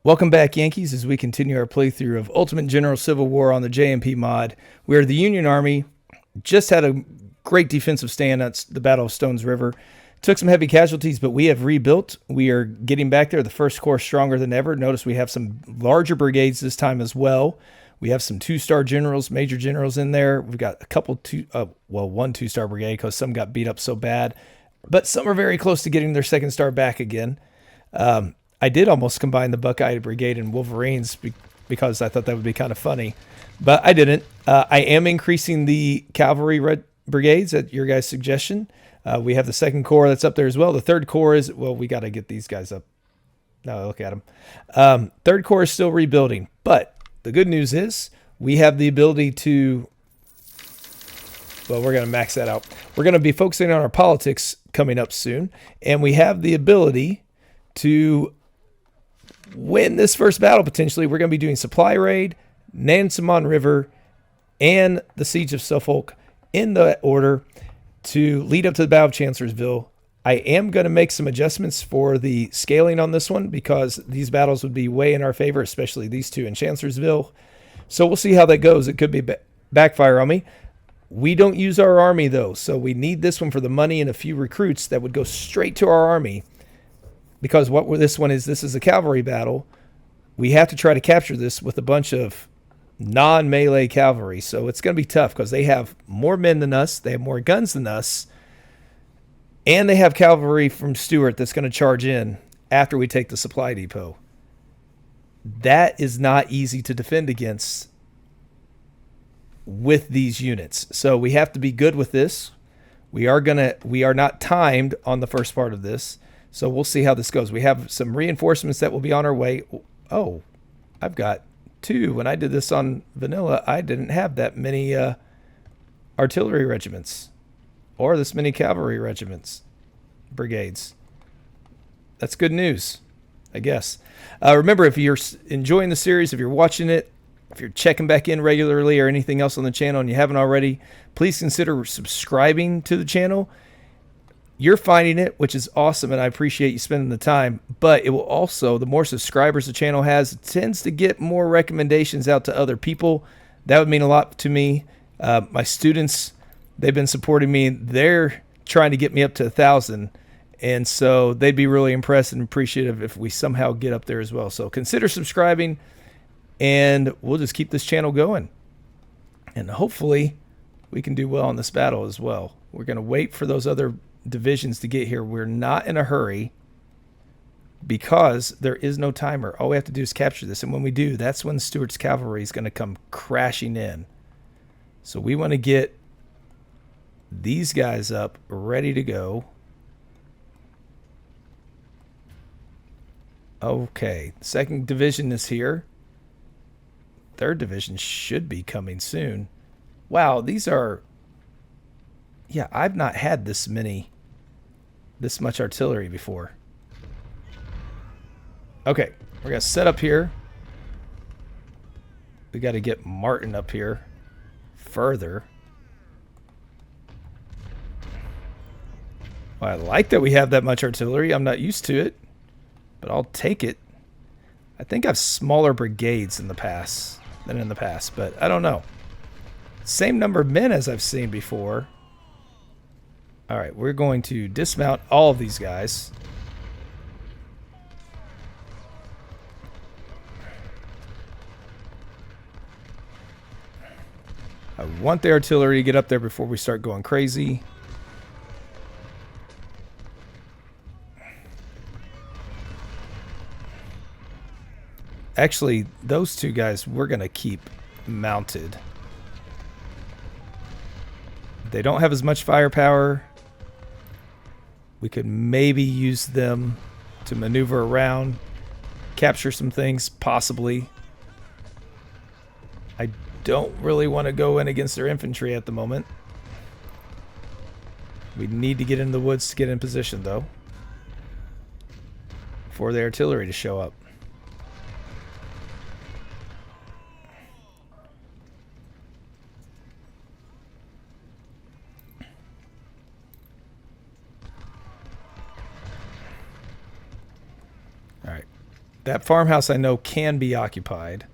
Welcome back, Yankees, as we continue our playthrough of Ultimate General Civil War on the JMP mod. We are the Union Army. Just had a great defensive stand at the Battle of Stones River. Took some heavy casualties, but we have rebuilt. We are getting back there. The First Corps stronger than ever. Notice we have some larger brigades this time as well. We have some two-star generals, major generals in there. We've got a couple one two-star brigade because some got beat up so bad. But some are very close to getting their second star back again. I did almost combine the Buckeye Brigade and Wolverines because I thought that would be kind of funny, but I didn't. I am increasing the cavalry brigades at your guys' suggestion. We have the Second Corps that's up there as well. The Third Corps is, well, we got to get these guys up. Now look at them. Third Corps is still rebuilding, but the good news is we have the ability to, well, we're going to max that out. We're going to be focusing on our politics coming up soon, and we have the ability to win this first battle potentially. We're going to be doing Supply Raid, Nanesmond River, and the Siege of Suffolk in the order to lead up to the Battle of Chancellorsville. I am going to make some adjustments for the scaling on this one because these battles would be way in our favor, especially these two in Chancellorsville. So we'll see how that goes. It could be backfire on me. We don't use our army, though, so we need this one for the money and a few recruits that would go straight to our army. Because what this one is, this is a cavalry battle. We have to try to capture this with a bunch of non-melee cavalry. So it's going to be tough because they have more men than us. They have more guns than us. And they have cavalry from Stuart that's going to charge in after we take the supply depot. That is not easy to defend against with these units. So we have to be good with this. We are not timed on the first part of this. So we'll see how this goes. We have some reinforcements that will be on our way. Oh, I've got two. When I did this on vanilla, I didn't have that many artillery regiments or this many cavalry regiments, brigades. That's good news, I guess. Remember, if you're enjoying the series, if you're watching it, if you're checking back in regularly or anything else on the channel and you haven't already, please consider subscribing to the channel. You're finding it, which is awesome, and I appreciate you spending the time. But it will also, the more subscribers the channel has, it tends to get more recommendations out to other people. That would mean a lot to me. My students, they've been supporting me. They're trying to get me up to 1,000, and so they'd be really impressed and appreciative if we somehow get up there as well. So consider subscribing, and we'll just keep this channel going. And hopefully we can do well in this battle as well. We're going to wait for those other divisions to get here. We're not in a hurry because there is no timer. All we have to do is capture this, and when we do, that's when Stuart's cavalry is going to come crashing in. So we want to get these guys up ready to go. Okay, second division is here. Third division should be coming soon. Wow, these are, yeah, I've not had this much artillery before. Okay, we're going to set up here. We got to get Martin up here further. Well, I like that we have that much artillery. I'm not used to it, but I'll take it. I think I've smaller brigades in the past but I don't know. Same number of men as I've seen before. All right, we're going to dismount all of these guys. I want the artillery to get up there before we start going crazy. Actually, those two guys we're going to keep mounted. They don't have as much firepower. We could maybe use them to maneuver around, capture some things, possibly. I don't really want to go in against their infantry at the moment. We need to get in the woods to get in position, though, for the artillery to show up. That farmhouse I know can be occupied.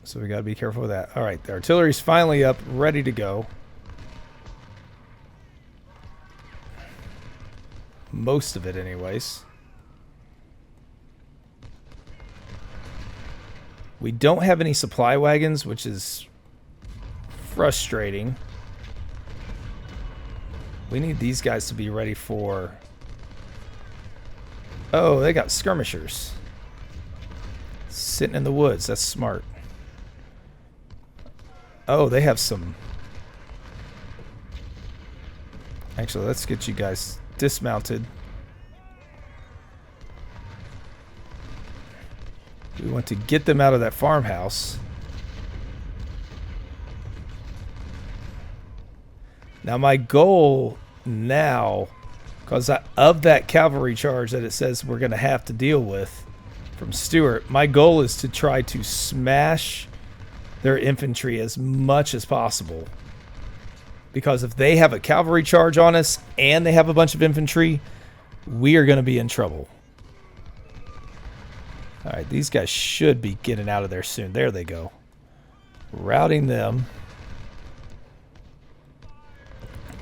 So we got to be careful with that. All right, the artillery's finally up, ready to go. Most of it anyways. We don't have any supply wagons, which is frustrating. We need these guys to be ready for... Oh, they got skirmishers. Sitting in the woods. That's smart. Oh, they have some... Actually, let's get you guys dismounted. We want to get them out of that farmhouse. Now my goal now, because of that cavalry charge that it says we're going to have to deal with from Stuart, my goal is to try to smash their infantry as much as possible. Because if they have a cavalry charge on us and they have a bunch of infantry, we are going to be in trouble. All right, these guys should be getting out of there soon. There they go. Routing them.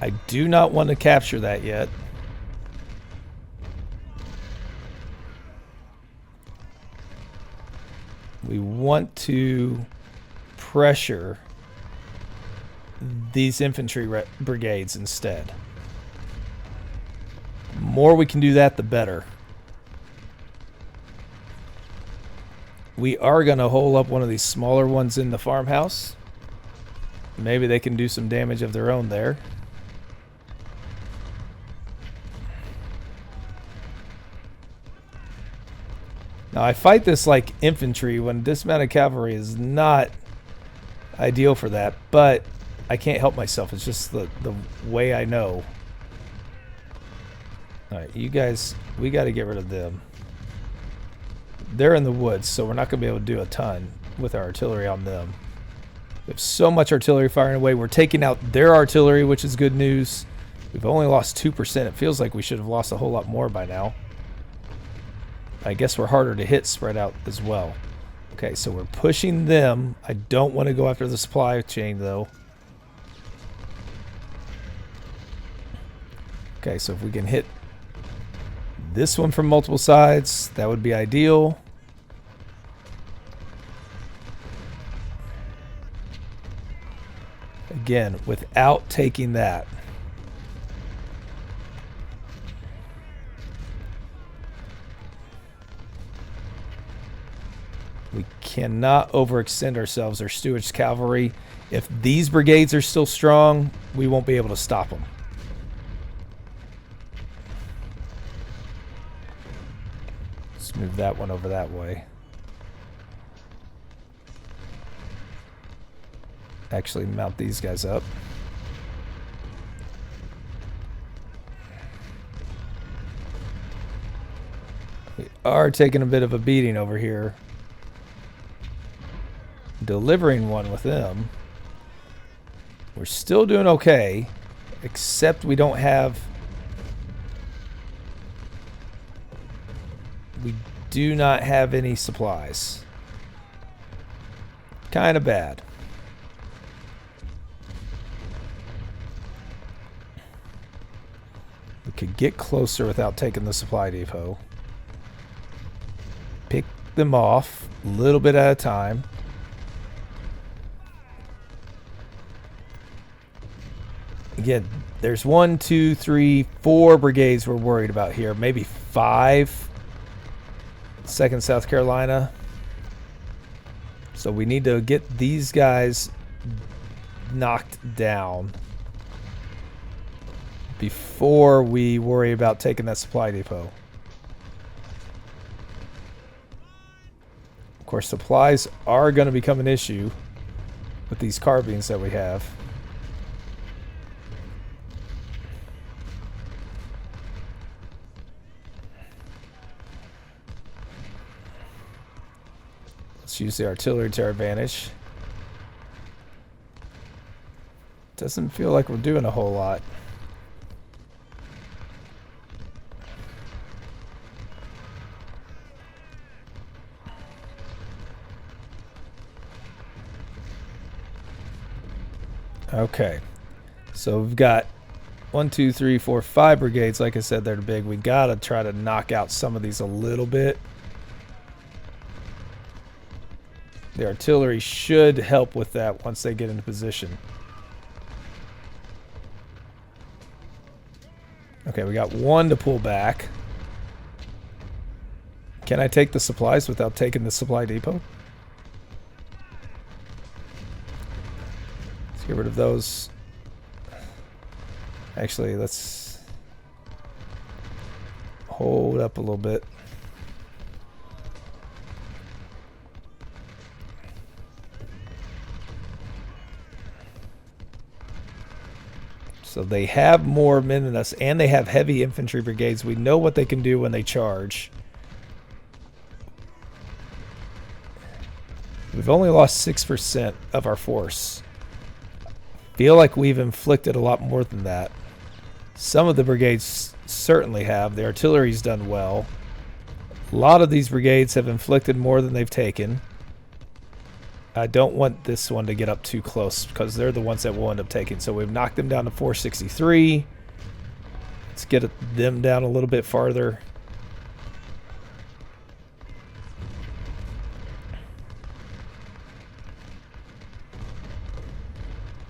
I do not want to capture that yet. We want to pressure these infantry brigades instead. The more we can do that, the better. We are going to hole up one of these smaller ones in the farmhouse. Maybe they can do some damage of their own there. Now, I fight this like infantry when dismounted cavalry is not ideal for that, but I can't help myself. It's just the way I know. All right, you guys, we got to get rid of them. They're in the woods, so we're not going to be able to do a ton with our artillery on them. We have so much artillery firing away. We're taking out their artillery, which is good news. We've only lost 2%. It feels like we should have lost a whole lot more by now. I guess we're harder to hit spread out as well. Okay, so we're pushing them. I don't want to go after the supply chain, though. Okay, so if we can hit this one from multiple sides, that would be ideal. Again, without taking that. We cannot overextend ourselves or Stuart's cavalry. If these brigades are still strong, we won't be able to stop them. Let's move that one over that way. Actually mount these guys up. We are taking a bit of a beating over here. Delivering one with them. We're still doing okay, except we don't have... We do not have any supplies. Kind of bad. We could get closer without taking the supply depot. Pick them off a little bit at a time. Again, there's 1, 2, 3, 4 brigades we're worried about here. Maybe 5. 2nd South Carolina. So we need to get these guys knocked down before we worry about taking that supply depot. Of course, supplies are going to become an issue with these carbines that we have. Let's use the artillery to our advantage. Doesn't feel like we're doing a whole lot. Okay. So we've got 1, 2, 3, 4, 5 brigades. Like I said, they're big. We got to try to knock out some of these a little bit. The artillery should help with that once they get into position. Okay, we got one to pull back. Can I take the supplies without taking the supply depot? Let's get rid of those. Actually, let's hold up a little bit. So they have more men than us, and they have heavy infantry brigades. We know what they can do when they charge. We've only lost 6% of our force. Feel like we've inflicted a lot more than that. Some of the brigades certainly have. The artillery's done well. A lot of these brigades have inflicted more than they've taken. I don't want this one to get up too close because they're the ones that we'll end up taking. So we've knocked them down to 463. Let's get them down a little bit farther.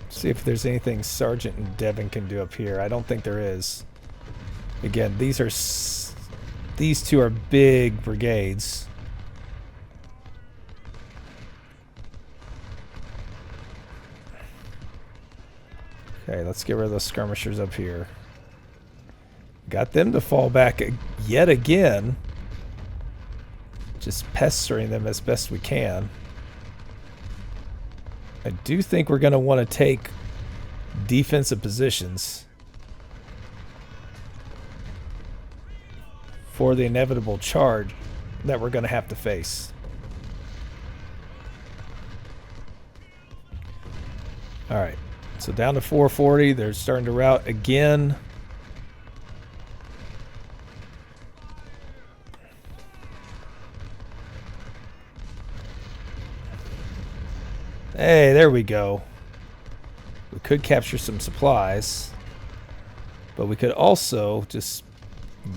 See if there's anything Sergeant and Devin can do up here. I don't think there is. Again, these two are big brigades. Okay, let's get rid of those skirmishers up here. Got them to fall back yet again. Just pestering them as best we can. I do think we're going to want to take defensive positions for the inevitable charge that we're going to have to face. All right. So down to 440. They're starting to rout again. Hey, there we go. We could capture some supplies, but we could also just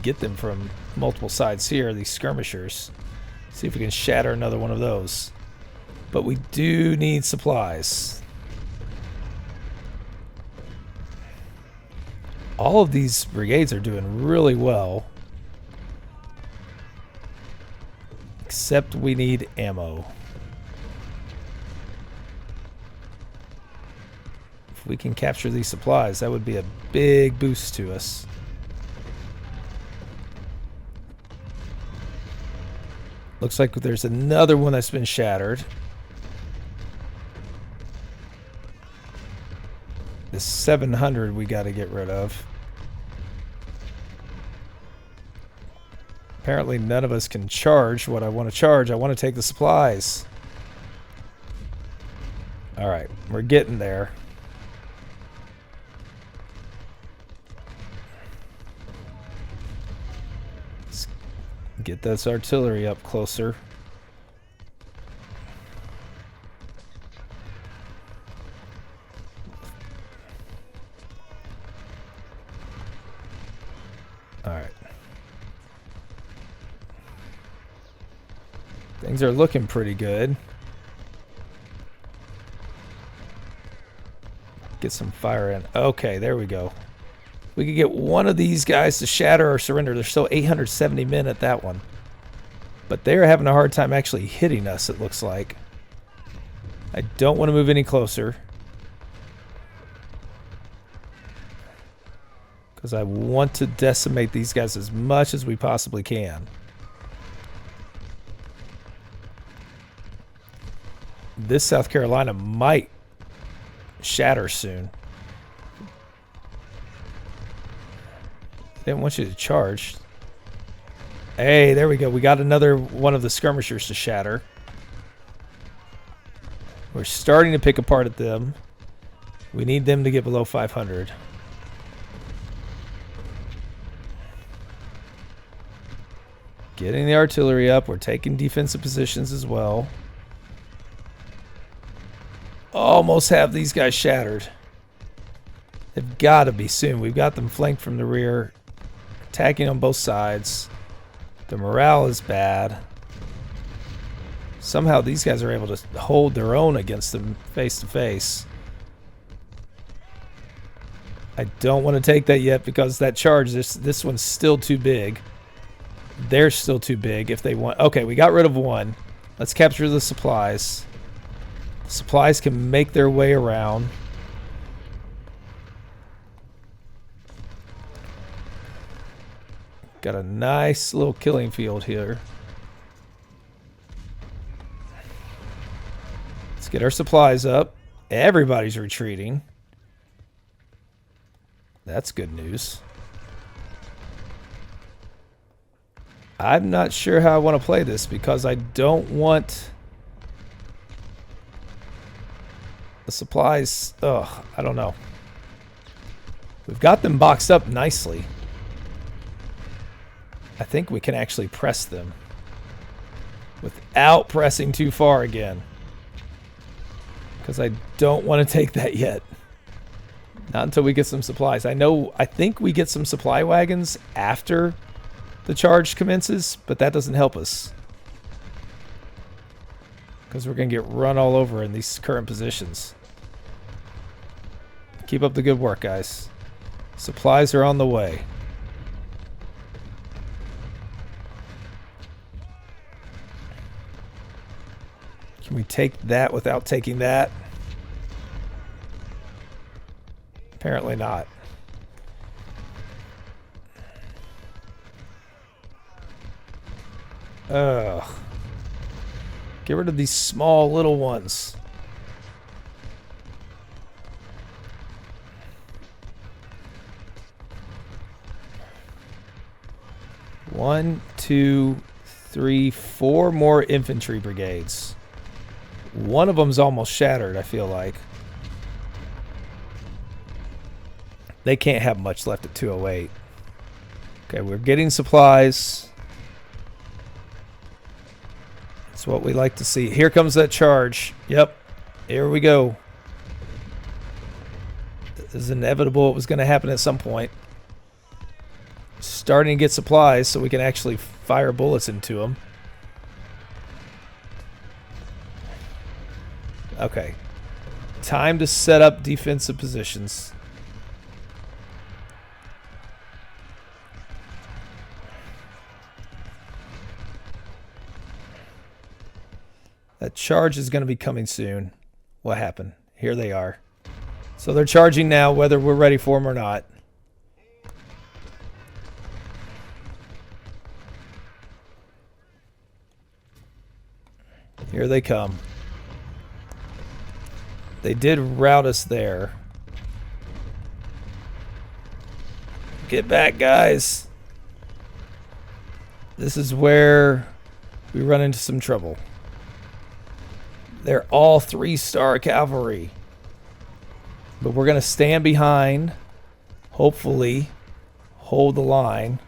get them from multiple sides here, these skirmishers. See if we can shatter another one of those. But we do need supplies. All of these brigades are doing really well. Except we need ammo. If we can capture these supplies, that would be a big boost to us. Looks like there's another one that's been shattered. The 700 we got to get rid of. Apparently none of us can charge what I want to charge. I want to take the supplies. Alright, we're getting there. Let's get this artillery up closer. Alright. Things are looking pretty good. Get some fire in. Okay, there we go. We could get one of these guys to shatter or surrender. There's still 870 men at that one. But they're having a hard time actually hitting us, it looks like. I don't want to move any closer, because I want to decimate these guys as much as we possibly can. This South Carolina might shatter soon. Didn't want you to charge. Hey, there we go. We got another one of the skirmishers to shatter. We're starting to pick apart at them. We need them to get below 500. Getting the artillery up. We're taking defensive positions as well. Almost have these guys shattered. They've got to be soon. We've got them flanked from the rear, attacking on both sides. The morale is bad. Somehow these guys are able to hold their own against them face to face. I don't want to take that yet because that charge, this one's still too big. They're still too big if they want. Okay, we got rid of one. Let's capture the supplies. Supplies can make their way around. Got a nice little killing field here. Let's get our supplies up. Everybody's retreating. That's good news. I'm not sure how I want to play this because I don't want the supplies. Ugh, I don't know. We've got them boxed up nicely. I think we can actually press them without pressing too far again. Because I don't want to take that yet. Not until we get some supplies. I think we get some supply wagons after the charge commences, but that doesn't help us. Because we're going to get run all over in these current positions. Keep up the good work, guys. Supplies are on the way. Can we take that without taking that? Apparently not. Ugh. Get rid of these small little ones. One, two, three, four more infantry brigades. One of them's almost shattered, I feel like. They can't have much left at 208. Okay, we're getting supplies. That's what we like to see. Here comes that charge. Yep. Here we go. This is inevitable. It was going to happen at some point. Starting to get supplies so we can actually fire bullets into them. Okay. Time to set up defensive positions. That charge is going to be coming soon. What happened? Here they are. So they're charging now, whether we're ready for them or not. Here they come. They did rout us there. Get back, guys. This is where we run into some trouble. They're all 3-star cavalry. But we're going to stand behind. Hopefully hold the line.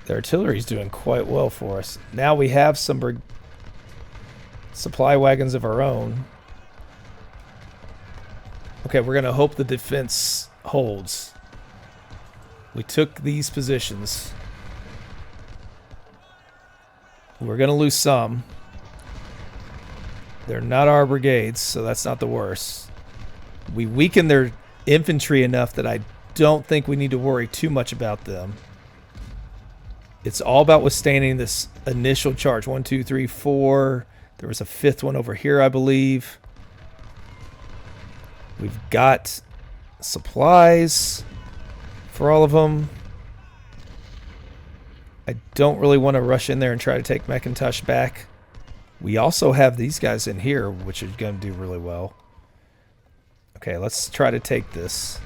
The artillery's doing quite well for us. Now we have some supply wagons of our own. Okay, we're going to hope the defense holds. We took these positions. We're going to lose some. They're not our brigades, so that's not the worst. We weakened their infantry enough that I don't think we need to worry too much about them. It's all about withstanding this initial charge. 1, 2, 3, 4. There was a 5th one over here, I believe. We've got supplies for all of them. I don't really want to rush in there and try to take McIntosh back. We also have these guys in here, which are going to do really well. Okay, let's try to take this.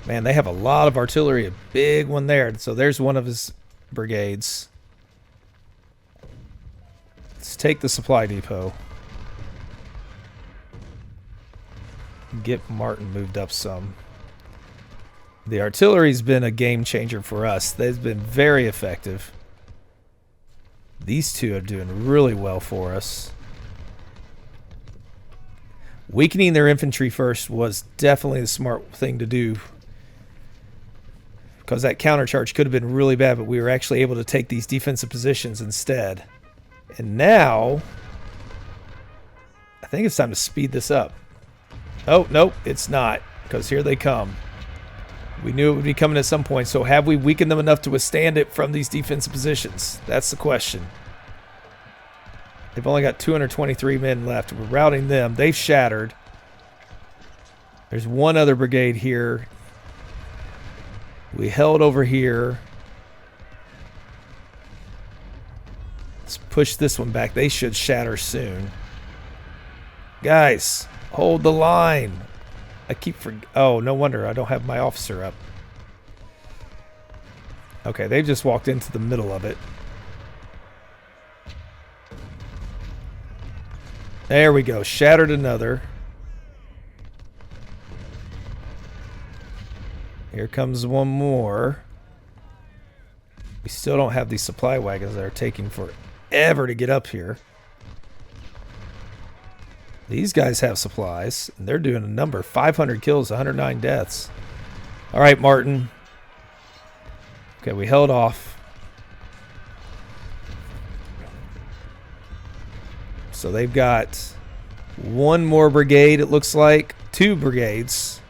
Man, they have a lot of artillery, a big one there. So there's one of his brigades. Let's take the supply depot. Get Martin moved up some. The artillery's been a game changer for us. They've been very effective. These two are doing really well for us. Weakening their infantry first was definitely the smart thing to do, because that countercharge could have been really bad, but we were actually able to take these defensive positions instead. And now, I think it's time to speed this up. Oh, nope, it's not, because here they come. We knew it would be coming at some point, so have we weakened them enough to withstand it from these defensive positions? That's the question. They've only got 223 men left. We're routing them. They've shattered. There's one other brigade here. We held over here. Let's push this one back. They should shatter soon. Guys, hold the line. Oh, no wonder I don't have my officer up. Okay, they've just walked into the middle of it. There we go. Shattered another. Here comes one more. We still don't have these supply wagons that are taking forever to get up here. These guys have supplies, and they're doing a number. 500 kills, 109 deaths. All right, Martin. Okay, we held off. So they've got one more brigade, it looks like. 2 brigades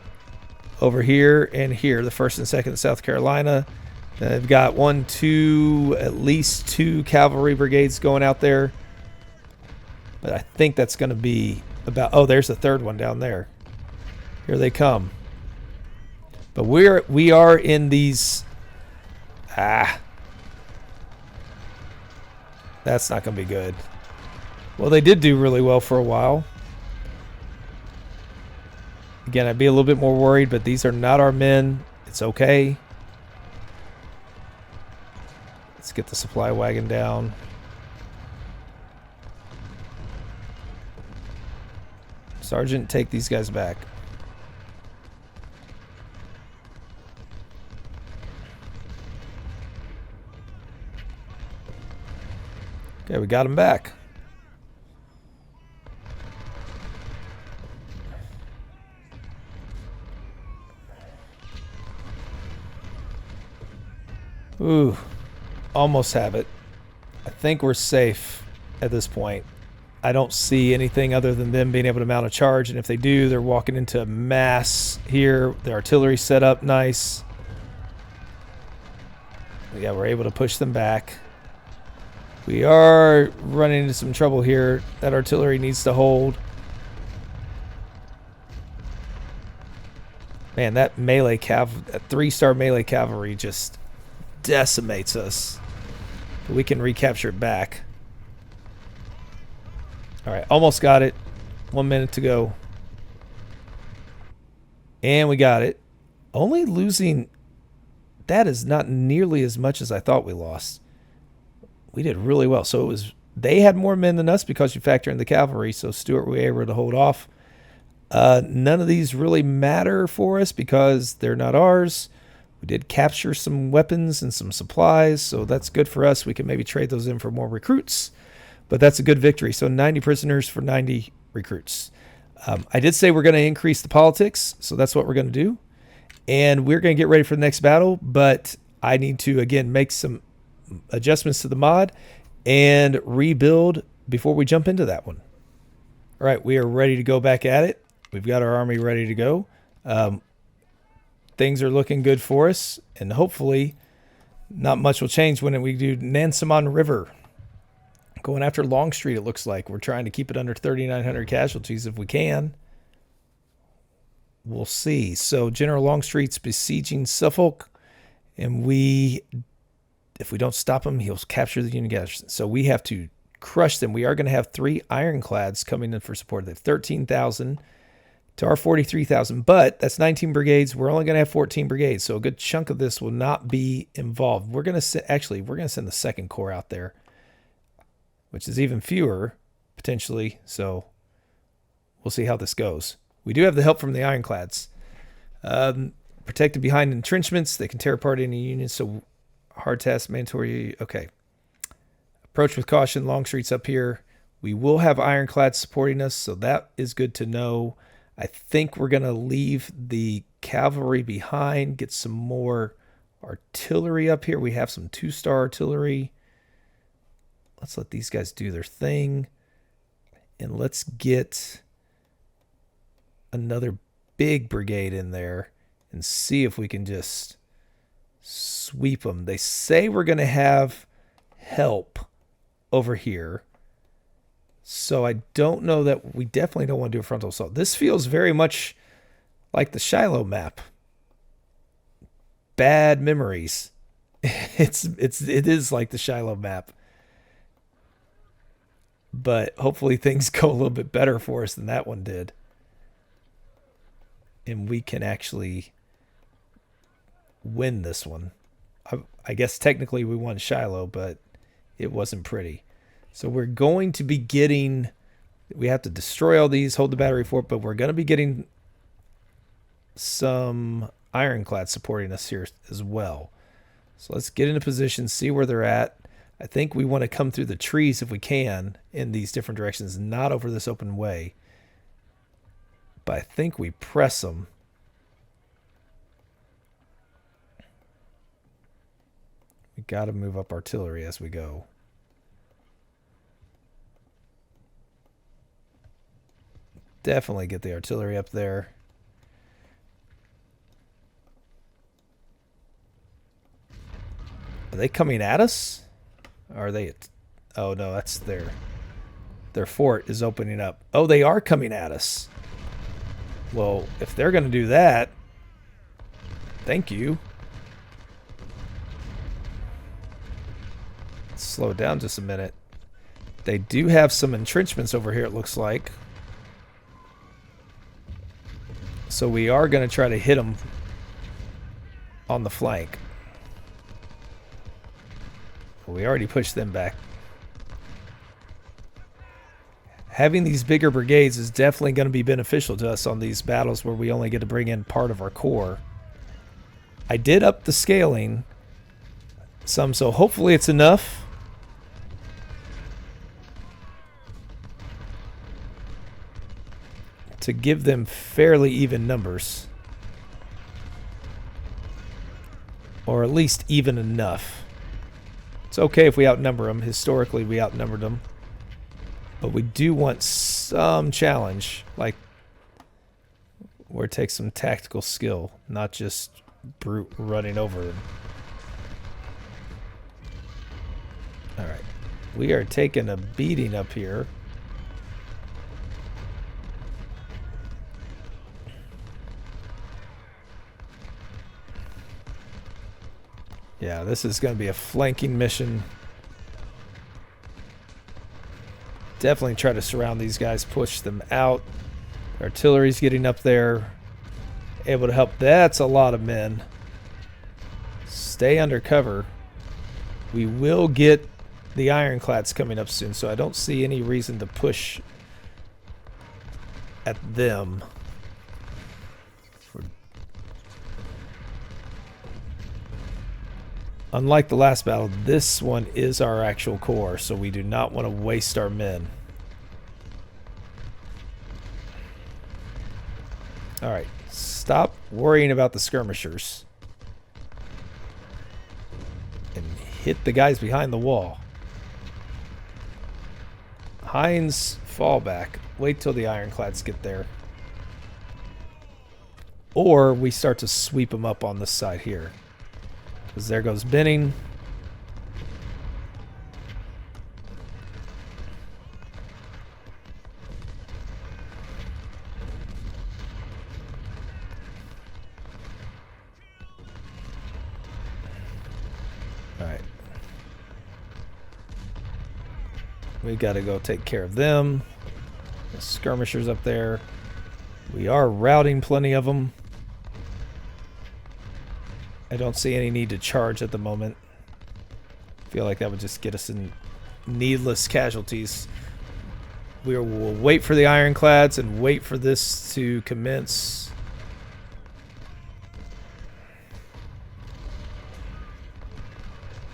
over here and here, the 1st and 2nd of South Carolina. They've got at least 2 cavalry brigades going out there. But I think that's going to be about... Oh, there's the 3rd one down there. Here they come. But we are in these... That's not going to be good. Well, they did do really well for a while. Again, I'd be a little bit more worried, but these are not our men. It's okay. Let's get the supply wagon down. Sergeant, take these guys back. Okay, we got them back. Ooh, almost have it. I think we're safe at this point. I don't see anything other than them being able to mount a charge, and if they do, they're walking into a mass here. The artillery set up nice. Yeah, we're able to push them back. We are running into some trouble here. That artillery needs to hold. Man, that melee that 3-star melee cavalry just decimates us. But we can recapture it back. All right, almost got it. 1 minute to go. And we got it. Only losing... That is not nearly as much as I thought we lost. We did really well. So it was... They had more men than us because you factor in the cavalry. So Stuart were able to hold off. None of these really matter for us because they're not ours. We did capture some weapons and some supplies, so that's good for us. We can maybe trade those in for more recruits, but that's a good victory. So 90 prisoners for 90 recruits. I did say we're going to increase the politics, so that's what we're going to do. And we're going to get ready for the next battle, but I need to, again, make some adjustments to the mod and rebuild before we jump into that one. All right, we are ready to go back at it. We've got our army ready to go. Things are looking good for us, and hopefully not much will change when we do Nanesmond River. Going after Longstreet, it looks like. We're trying to keep it under 3,900 casualties if we can. We'll see. So General Longstreet's besieging Suffolk, and if we don't stop him, he'll capture the Union garrison. So we have to crush them. We are going to have 3 ironclads coming in for support. They have 13,000 to our 43,000, but that's 19 brigades. We're only going to have 14 brigades, so a good chunk of this will not be involved. We're going to send the 2nd Corps out there, which is even fewer potentially. So we'll see how this goes. We do have the help from the ironclads. Protected behind entrenchments, they can tear apart any Union. So hard task, mandatory. Okay, Approach with caution. Longstreet's up here. We will have ironclads supporting us, so that is good to know. I think we're going to leave the cavalry behind, get some more artillery up here. We have some 2-star artillery. Let's let these guys do their thing. And let's get another big brigade in there and see if we can just sweep them. They say we're going to have help over here. So I don't know that we definitely don't want to do a frontal assault. This feels very much like the Shiloh map. Bad memories. It is like the Shiloh map. But hopefully things go a little bit better for us than that one did. And we can actually win this one. I guess technically we won Shiloh, but it wasn't pretty. So we're going to be getting... We have to destroy all these, hold the battery fort, but we're going to be getting some ironclads supporting us here as well. So let's get into position, see where they're at. I think we want to come through the trees if we can in these different directions, not over this open way. But I think we press them. We got to move up artillery as we go. Definitely get the artillery up there. Are they coming at us? Are they? Oh no, that's their fort is opening up. Oh, they are coming at us. Well, if they're going to do that, thank you. Let's slow it down just a minute. They do have some entrenchments over here, it looks like. So we are going to try to hit them on the flank. We already pushed them back. Having these bigger brigades is definitely going to be beneficial to us on these battles where we only get to bring in part of our corps. I did up the scaling some, so hopefully it's enough. To give them fairly even numbers. Or at least even enough. It's okay if we outnumber them. Historically, we outnumbered them. But we do want some challenge. Like, where it takes some tactical skill. Not just brute running over them. Alright. We are taking a beating up here. Yeah, this is going to be a flanking mission. Definitely try to surround these guys, push them out. Artillery's getting up there. Able to help. That's a lot of men. Stay under cover. We will get the ironclads coming up soon, so I don't see any reason to push at them. Unlike the last battle, this one is our actual corps, so we do not want to waste our men. Alright, stop worrying about the skirmishers. And hit the guys behind the wall. Heinz, fall back. Wait till the ironclads get there. Or we start to sweep them up on this side here. Because there goes Benning. Alright. We got to go take care of them. The skirmishers up there. We are routing plenty of them. I don't see any need to charge at the moment. I feel like that would just get us in needless casualties. We'll wait for the ironclads and wait for this to commence.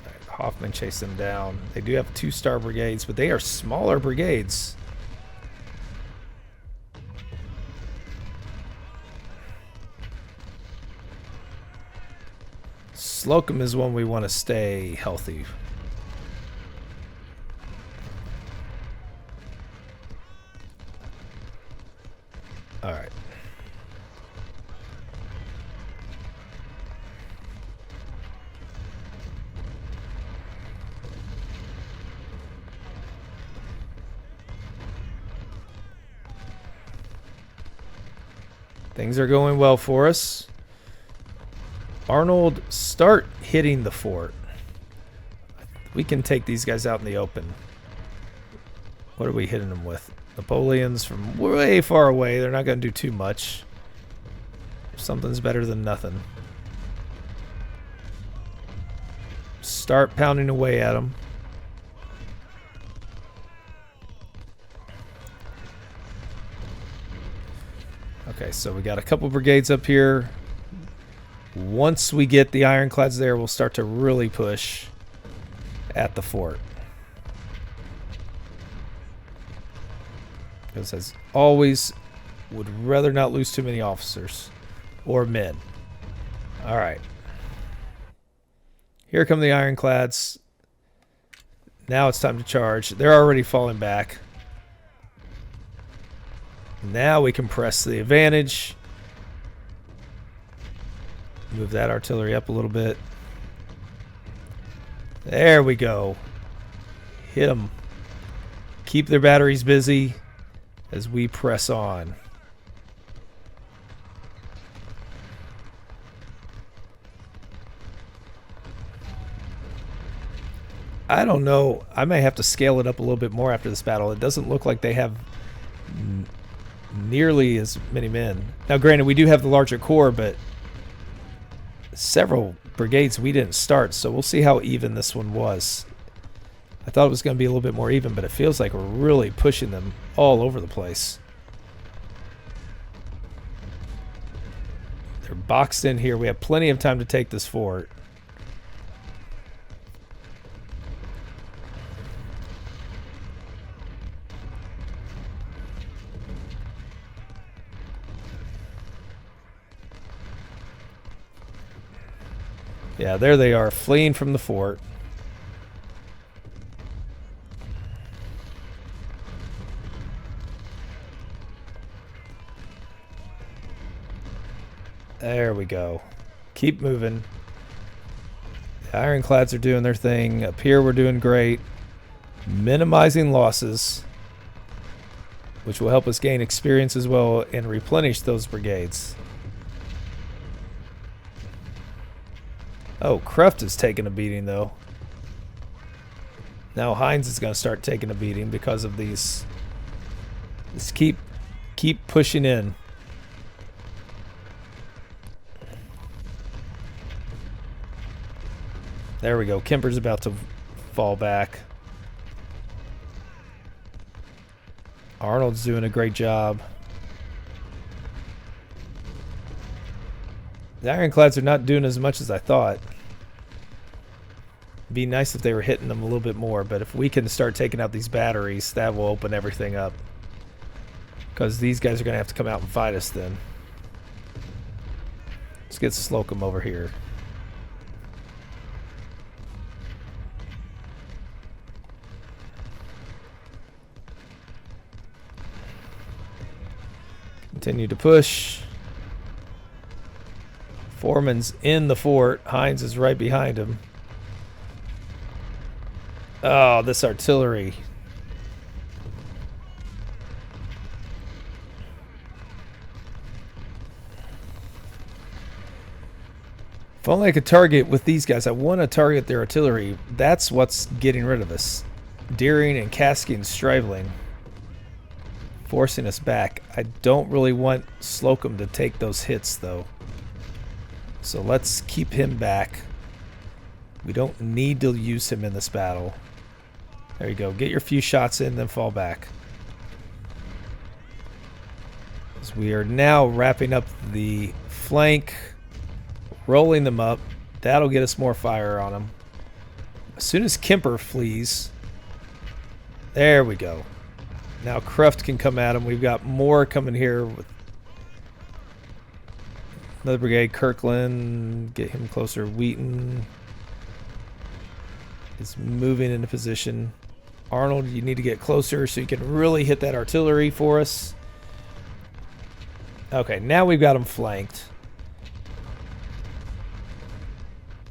Right, Hoffman chase them down. They do have 2-star brigades, but they are smaller brigades. Slocum is one we want to stay healthy. All right. Things are going well for us. Arnold, start hitting the fort. We can take these guys out in the open. What are we hitting them with? Napoleons from way far away. They're not going to do too much. Something's better than nothing. Start pounding away at them. Okay, so we got a couple brigades up here. Once we get the ironclads there, we'll start to really push at the fort. Because as always, would rather not lose too many officers or men. All right. Here come the ironclads. Now it's time to charge. They're already falling back. Now we can press the advantage. Move that artillery up a little bit. There we go. Hit them. Keep their batteries busy as we press on. I don't know. I may have to scale it up a little bit more after this battle. It doesn't look like they have nearly as many men. Now, granted, we do have the larger corps, but several brigades we didn't start, so we'll see how even this one was. I thought it was going to be a little bit more even, but it feels like we're really pushing them all over the place. They're boxed in here. We have plenty of time to take this fort. Yeah, there they are, fleeing from the fort. There we go. Keep moving. The ironclads are doing their thing. Up here we're doing great. Minimizing losses, which will help us gain experience as well and replenish those brigades. Oh, Cruft is taking a beating, though. Now Hines is going to start taking a beating because of these. Just keep pushing in. There we go. Kemper's about to fall back. Arnold's doing a great job. The ironclads are not doing as much as I thought. It'd be nice if they were hitting them a little bit more, but if we can start taking out these batteries, that will open everything up. Because these guys are going to have to come out and fight us then. Let's get Slocum over here. Continue to push. Foreman's in the fort. Hines is right behind him. Oh, this artillery. If only I could target with these guys. I want to target their artillery. That's what's getting rid of us. Deering and Kasky and Strivling forcing us back. I don't really want Slocum to take those hits, though. So let's keep him back. We don't need to use him in this battle. There you go. Get your few shots in, then fall back. As we are now wrapping up the flank, rolling them up. That'll get us more fire on them. As soon as Kemper flees, there we go. Now Cruft can come at him. We've got more coming here with another brigade. Kirkland, get him closer. Wheaton is moving into position. Arnold, you need to get closer so you can really hit that artillery for us. Okay, now we've got them flanked.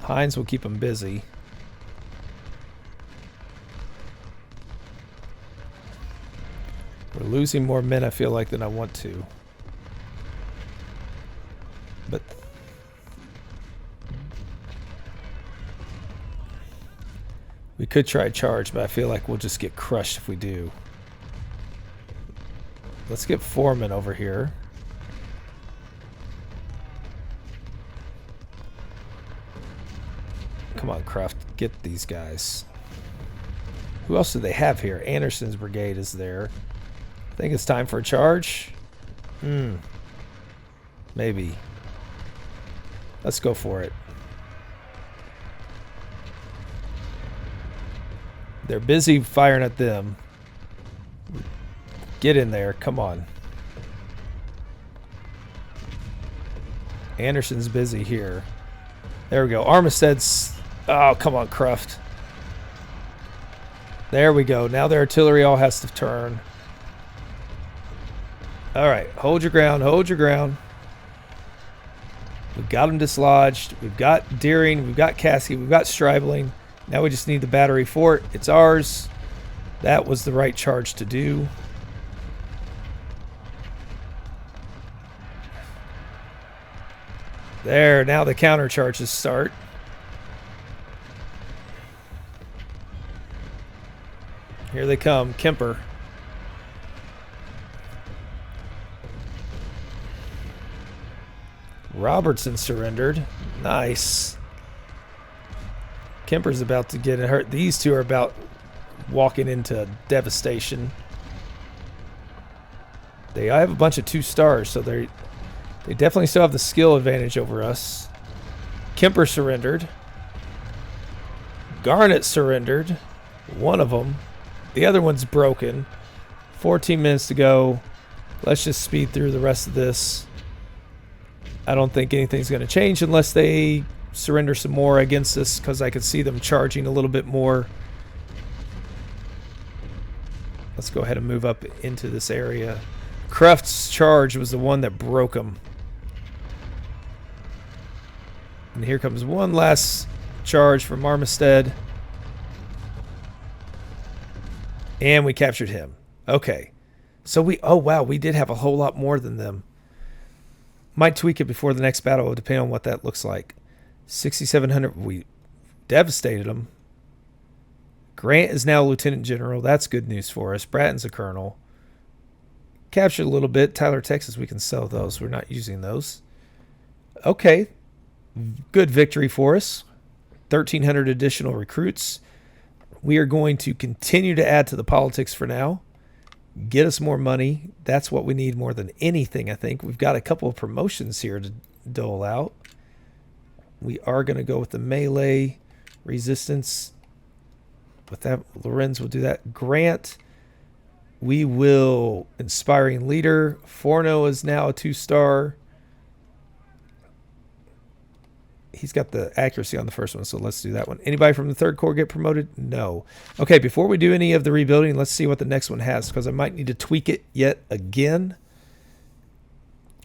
Hines will keep them busy. We're losing more men, I feel like, than I want to. But we could try a charge, but I feel like we'll just get crushed if we do. Let's get Foreman over here. Come on, Cruft, get these guys. Who else do they have here? Anderson's brigade is there. I think it's time for a charge. Maybe. Let's go for it. They're busy firing at them. Get in there. Come on. Anderson's busy here. There we go. Armistead's... Oh, come on, Cruft. There we go. Now their artillery all has to turn. All right. Hold your ground. Hold your ground. We've got them dislodged. We've got Deering. We've got Caskey. We've got Stribling. Now we just need the battery fort. It's ours. That was the right charge to do. There. Now the counter charges start. Here they come. Kemper. Robertson surrendered. Nice. Kemper's about to get hurt. These two are about walking into devastation. They have a bunch of 2 stars, so they definitely still have the skill advantage over us. Kemper surrendered. Garnett surrendered. One of them. The other one's broken. 14 minutes to go. Let's just speed through the rest of this. I don't think anything's going to change unless they surrender some more against us, because I can see them charging a little bit more. Let's go ahead and move up into this area. Cruft's charge was the one that broke them. And here comes one last charge from Armistead. And we captured him. Okay. So oh wow, we did have a whole lot more than them. Might tweak it before the next battle, depending on what that looks like. 6,700. We devastated them. Grant is now Lieutenant General. That's good news for us. Bratton's a colonel. Captured a little bit. Tyler, Texas, we can sell those. We're not using those. Okay. Good victory for us. 1,300 additional recruits. We are going to continue to add to the politics for now. Get us more money. That's what we need more than anything, I think. We've got a couple of promotions here to dole out. We are going to go with the melee resistance. With that, Lorenz will do that. Grant, we will inspiring leader. Forno is now a 2-star. He's got the accuracy on the first one, so let's do that one. Anybody from the 3rd Corps get promoted? No. Okay, before we do any of the rebuilding, let's see what the next one has, because I might need to tweak it yet again.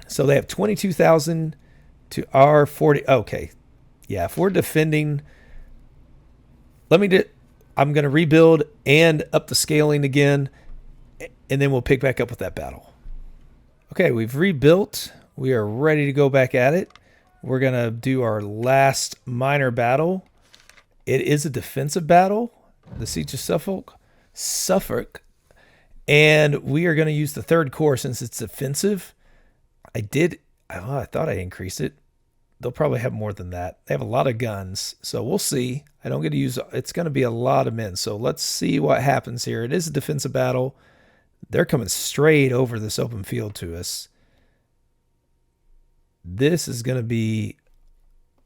So they have 22,000 to our 40. Okay. Yeah, if we're defending, I'm going to rebuild and up the scaling again, and then we'll pick back up with that battle. Okay, we've rebuilt. We are ready to go back at it. We're going to do our last minor battle. It is a defensive battle, the Siege of Suffolk. And we are going to use the 3rd Corps since it's offensive. I thought I increased it. They'll probably have more than that. They have a lot of guns, so we'll see. I don't get to use, it's going to be a lot of men. So let's see what happens here. It is a defensive battle. They're coming straight over this open field to us. This is going to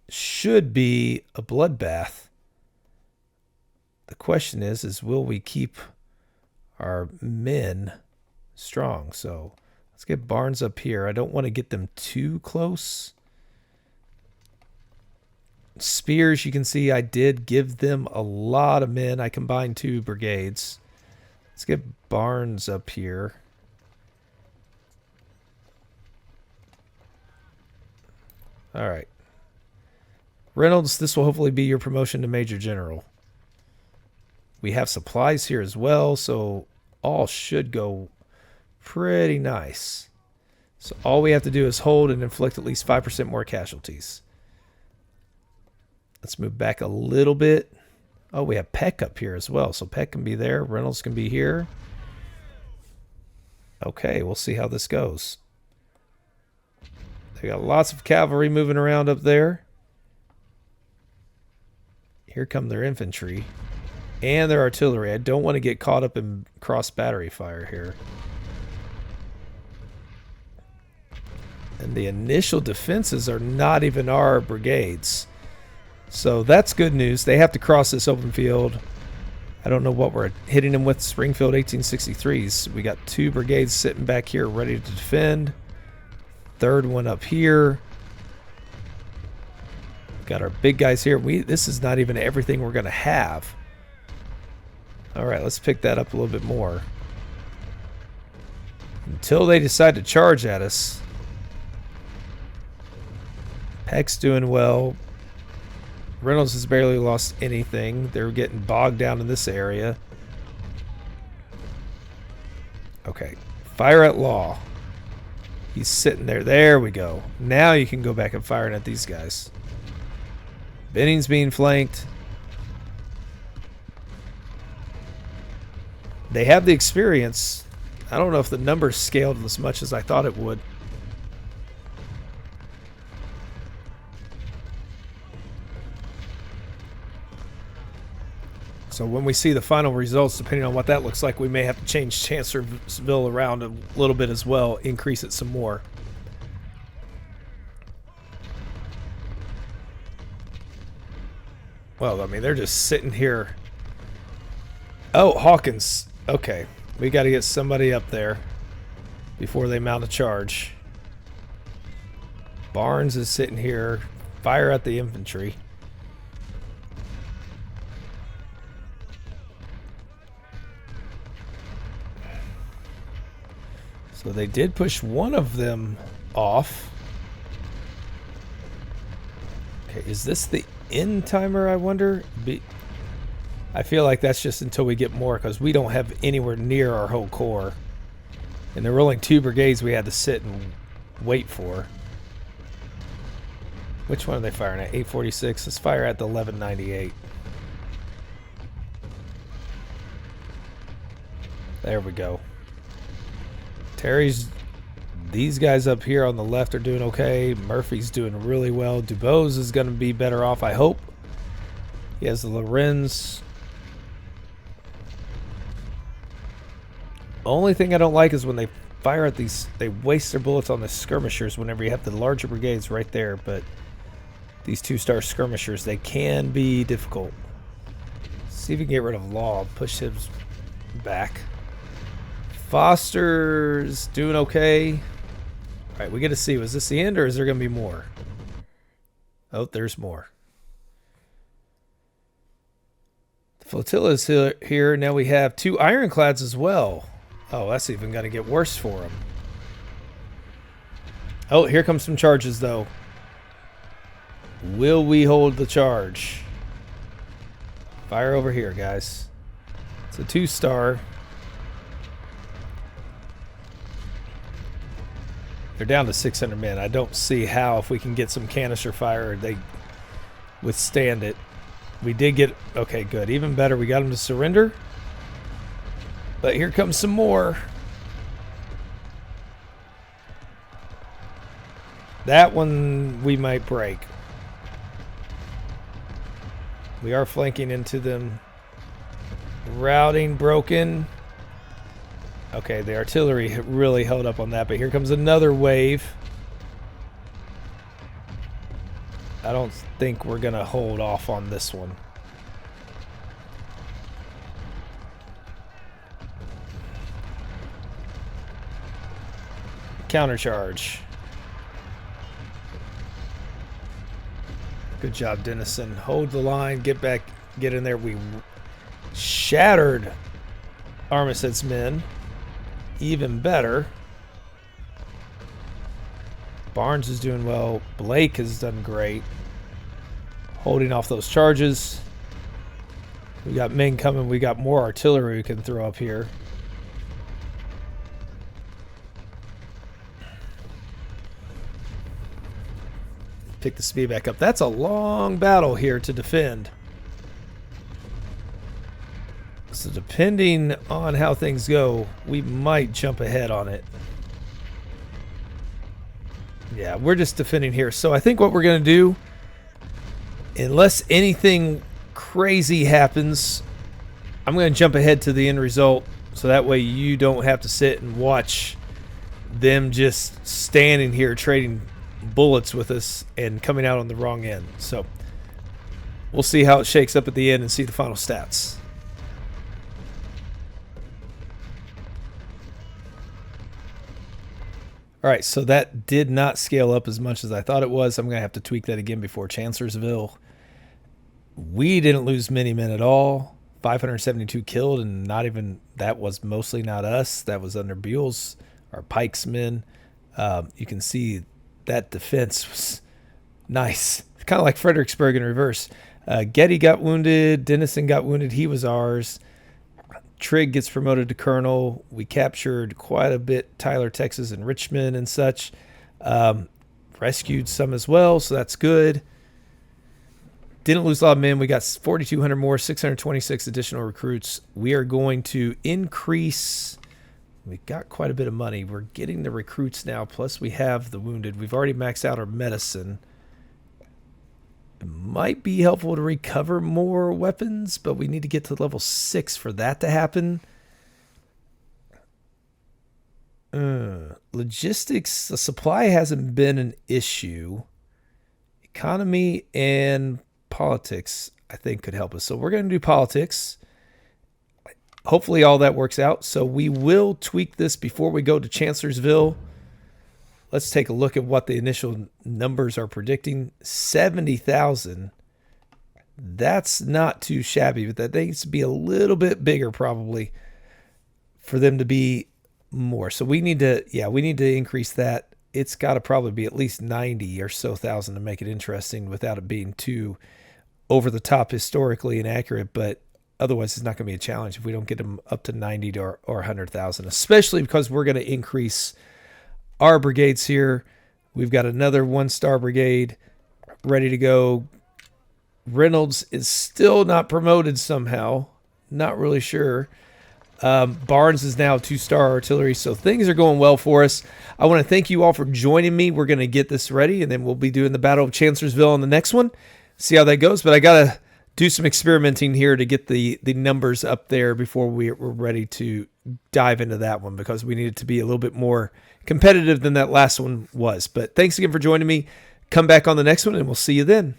should be a bloodbath. The question is will we keep our men strong? So let's get Barnes up here. I don't want to get them too close. Spears, you can see I did give them a lot of men. I combined 2 brigades. Let's get Barnes up here. All right. Reynolds, this will hopefully be your promotion to Major General. We have supplies here as well, so all should go pretty nice. So all we have to do is hold and inflict at least 5% more casualties. Let's move back a little bit. Oh, we have Peck up here as well. So Peck can be there. Reynolds can be here. Okay, we'll see how this goes. They got lots of cavalry moving around up there. Here come their infantry. And their artillery. I don't want to get caught up in cross battery fire here. And the initial defenses are not even our brigades. So that's good news. They have to cross this open field. I don't know what we're hitting them with. Springfield 1863s. We got 2 brigades sitting back here ready to defend. 3rd one up here. Got our big guys here. This is not even everything we're going to have. All right, let's pick that up a little bit more. Until they decide to charge at us. Peck's doing well. Reynolds has barely lost anything. They're getting bogged down in this area. Okay. Fire at Law. He's sitting there. There we go. Now you can go back and firing at these guys. Benning's being flanked. They have the experience. I don't know if the numbers scaled as much as I thought it would. So when we see the final results, depending on what that looks like, we may have to change Chancellorsville around a little bit as well, increase it some more. Well, I mean, they're just sitting here. Oh, Hawkins. Okay, we got to get somebody up there before they mount a charge. Barnes is sitting here. Fire at the infantry. So they did push one of them off. Okay, is this the end timer, I wonder? I feel like that's just until we get more, because we don't have anywhere near our whole corps. And there were only 2 brigades we had to sit and wait for. Which one are they firing at? 846. Let's fire at the 1198. There we go. These guys up here on the left are doing okay. Murphy's doing really well. Dubose is going to be better off, I hope. He has the Lorenz. Only thing I don't like is when they fire at these, they waste their bullets on the skirmishers whenever you have the larger brigades right there. But these 2-star skirmishers, they can be difficult. See if we can get rid of Law. Push him back. Foster's doing okay. All right, we get to see. Was this the end, or is there going to be more? Oh, there's more. The flotilla's here. Now we have 2 ironclads as well. Oh, that's even going to get worse for them. Oh, here comes some charges, though. Will we hold the charge? Fire over here, guys. It's a 2-star. They're down to 600 men. I don't see how, if we can get some canister fire, they withstand it. We did get... Okay, good. Even better, we got them to surrender. But here comes some more. That one we might break. We are flanking into them. Routing broken. Okay, the artillery really held up on that, but here comes another wave. I don't think we're going to hold off on this one. Countercharge. Good job, Dennison. Hold the line. Get back. Get in there. We shattered Armistead's men. Even better. Barnes is doing well. Blake has done great. Holding off those charges. We got men coming. We got more artillery we can throw up here. Pick the speed back up. That's a long battle here to defend. So depending on how things go, we might jump ahead on it. Yeah, we're just defending here. So I think what we're going to do, unless anything crazy happens, I'm going to jump ahead to the end result so that way you don't have to sit and watch them just standing here trading bullets with us and coming out on the wrong end. So we'll see how it shakes up at the end and see the final stats. All right, so that did not scale up as much as I thought it was. I'm going to have to tweak that again before Chancellorsville. We didn't lose many men at all. 572 killed, and not even that was mostly not us. That was under Buell's, our Pike's men. You can see that defense was nice. Kind of like Fredericksburg in reverse. Getty got wounded. Dennison got wounded. He was ours. Trigg gets promoted to colonel. We captured quite a bit Tyler, Texas, and Richmond and such. Rescued some as well, so that's good. Didn't lose a lot of men. We got 4,200 more, 626 additional recruits. We are going to increase. We got quite a bit of money. We're getting the recruits now, plus we have the wounded. We've already maxed out our medicine. It might be helpful to recover more weapons, but we need to get to level 6 for that to happen. Logistics, the supply hasn't been an issue. Economy and politics, I think, could help us. So we're going to do politics. Hopefully all that works out. So we will tweak this before we go to Chancellorsville. Let's take a look at what the initial numbers are predicting. 70,000. That's not too shabby, but that needs to be a little bit bigger probably for them to be more. So we need to, we need to increase that. It's got to probably be at least 90 or so thousand to make it interesting without it being too over the top historically inaccurate. But otherwise, it's not going to be a challenge if we don't get them up to 90 or 100,000, especially because we're going to increase our brigades here. We've got another 1-star brigade ready to go. Reynolds is still not promoted somehow. Not really sure. Barnes is now 2-star artillery, so things are going well for us. I want to thank you all for joining me. We're going to get this ready, and then we'll be doing the Battle of Chancellorsville on the next one. See how that goes, but I got to do some experimenting here to get the numbers up there before we're ready to dive into that one, because we need it to be a little bit more competitive than that last one was. But thanks again for joining me. Come back on the next one, and we'll see you then.